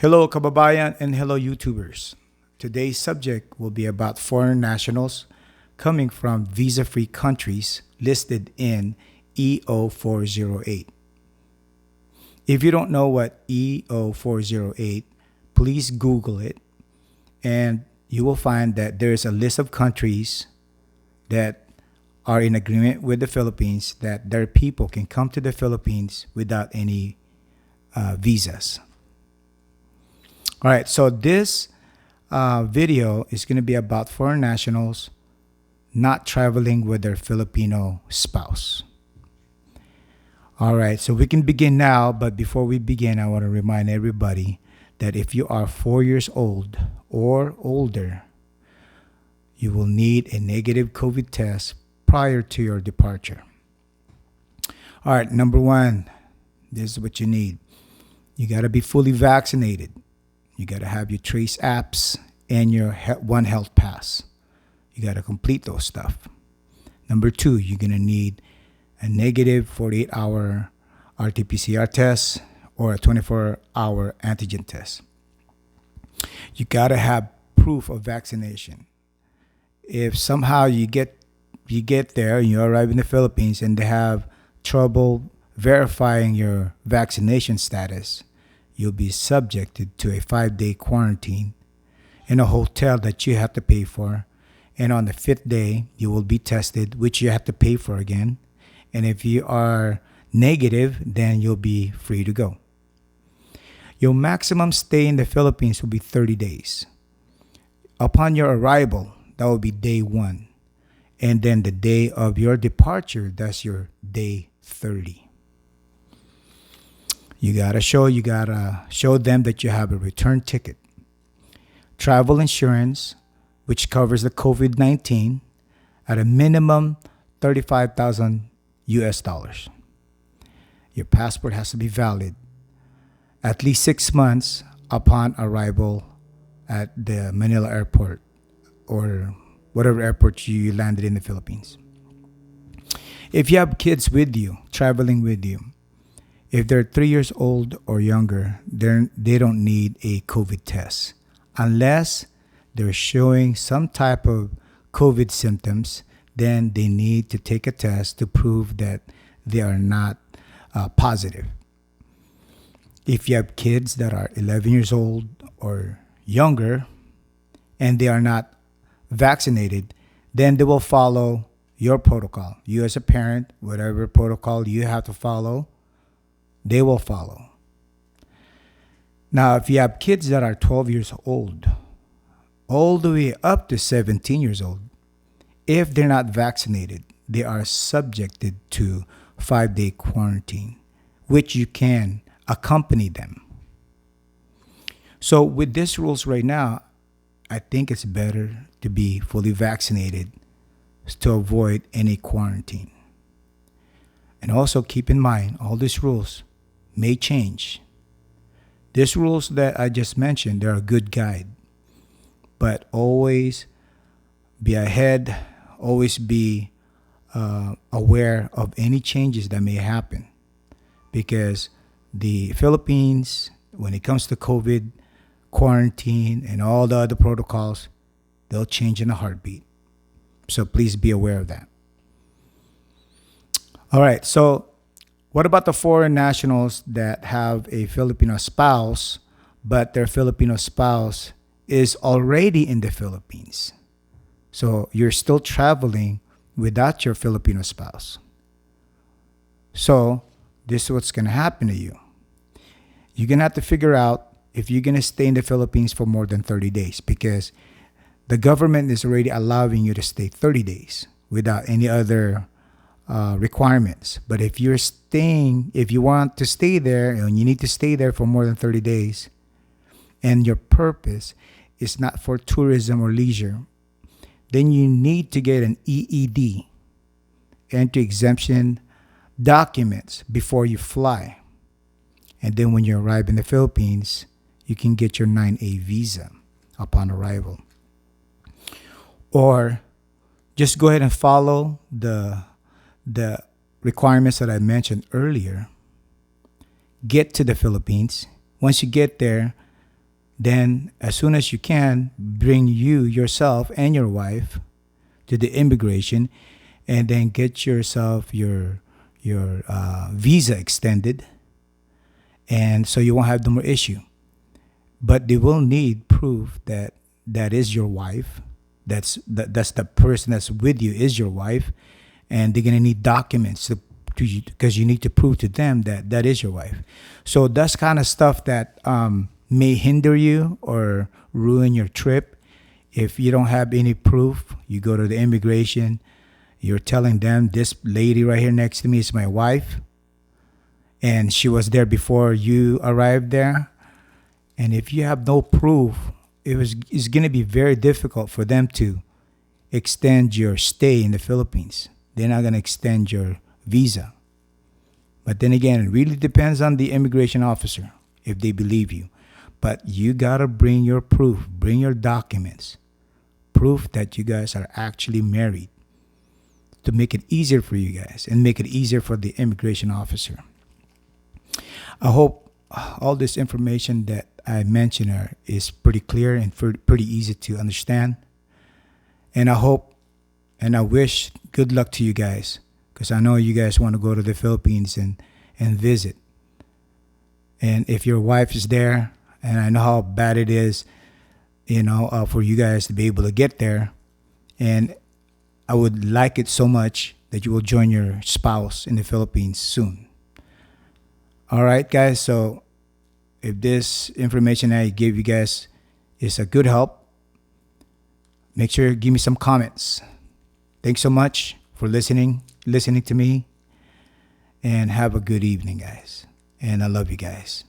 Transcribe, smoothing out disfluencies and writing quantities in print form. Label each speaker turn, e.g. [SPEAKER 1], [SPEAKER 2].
[SPEAKER 1] Hello, kababayan, and hello, YouTubers. Today's subject will be about foreign nationals coming from visa-free countries listed in EO408. If you don't know what EO408, please Google it, and you will find that there is a list of countries that are in agreement with the Philippines that their people can come to the Philippines without any visas. All right, so this video is going to be about foreign nationals not traveling with their Filipino spouse. All right, so we can begin now, but before we begin, I want to remind everybody that if you are 4 years old or older, you will need a negative COVID test prior to your departure. All right, number one, this is what you need. You got to be fully vaccinated. You got to have your Trace apps and your One Health Pass. You got to complete those stuff. Number two, you're going to need a negative 48-hour RT-PCR test or a 24-hour antigen test. You got to have proof of vaccination. If somehow you get there and you arrive in the Philippines and they have trouble verifying your vaccination status, you'll be subjected to a 5-day quarantine in a hotel that you have to pay for. And on the 5th day, you will be tested, which you have to pay for again. And if you are negative, then you'll be free to go. Your maximum stay in the Philippines will be 30 days. Upon your arrival, that will be day 1. And then the day of your departure, that's your day 30. You gotta show them that you have a return ticket, travel insurance, which covers the COVID-19 at a minimum $35,000. Your passport has to be valid at least 6 months upon arrival at the Manila airport or whatever airport you landed in the Philippines. If you have kids with you, traveling with you, if they're 3 years old or younger, they don't need a COVID test unless they're showing some type of COVID symptoms. Then they need to take a test to prove that they are not positive. If you have kids that are 11 years old or younger and they are not vaccinated, then they will follow your protocol. You as a parent, whatever protocol you have to follow, they will follow. Now, if you have kids that are 12 years old, all the way up to 17 years old, if they're not vaccinated, they are subjected to 5-day quarantine, which you can accompany them. So with these rules right now, I think it's better to be fully vaccinated to avoid any quarantine. And also keep in mind, all these rules may change. These rules that I just mentioned, they're a good guide. But always be ahead, always be aware of any changes that may happen. Because the Philippines, when it comes to COVID, quarantine, and all the other protocols, they'll change in a heartbeat. So please be aware of that. All right, so what about the foreign nationals that have a Filipino spouse, but their Filipino spouse is already in the Philippines? So you're still traveling without your Filipino spouse. So this is what's going to happen to you. You're going to have to figure out if you're going to stay in the Philippines for more than 30 days because the government is already allowing you to stay 30 days without any other requirements. But if you want to stay there and you need to stay there for more than 30 days and your purpose is not for tourism or leisure, then you need to get an EED, entry exemption documents, before you fly. And then when you arrive in the Philippines, you can get your 9A visa upon arrival. Or just go ahead and follow the requirements that I mentioned earlier. Get to the Philippines. Once you get there, then as soon as you can, bring you, yourself, and your wife to the immigration, and then get yourself your visa extended, and so you won't have no more issue. But they will need proof that that is your wife. That's the person that's with you is your wife, and they're gonna need documents to you, because you need to prove to them that that is your wife. So that's kind of stuff that may hinder you or ruin your trip. If you don't have any proof, you go to the immigration. You're telling them, this lady right here next to me is my wife, and she was there before you arrived there. And if you have no proof, it's going to be very difficult for them to extend your stay in the Philippines. They're not going to extend your visa. But then again, it really depends on the immigration officer if they believe you. But you got to bring your proof, bring your documents, proof that you guys are actually married, to make it easier for you guys and make it easier for the immigration officer. I hope all this information that I mentioned is pretty clear and pretty easy to understand. And I hope and I wish good luck to you guys, because I know you guys want to go to the Philippines and visit. And if your wife is there, and I know how bad it is, for you guys to be able to get there, and I would like it so much that you will join your spouse in the Philippines soon. All right, guys. So if this information I gave you guys is a good help, make sure you give me some comments. Thanks so much for listening to me, and have a good evening, guys. And I love you guys.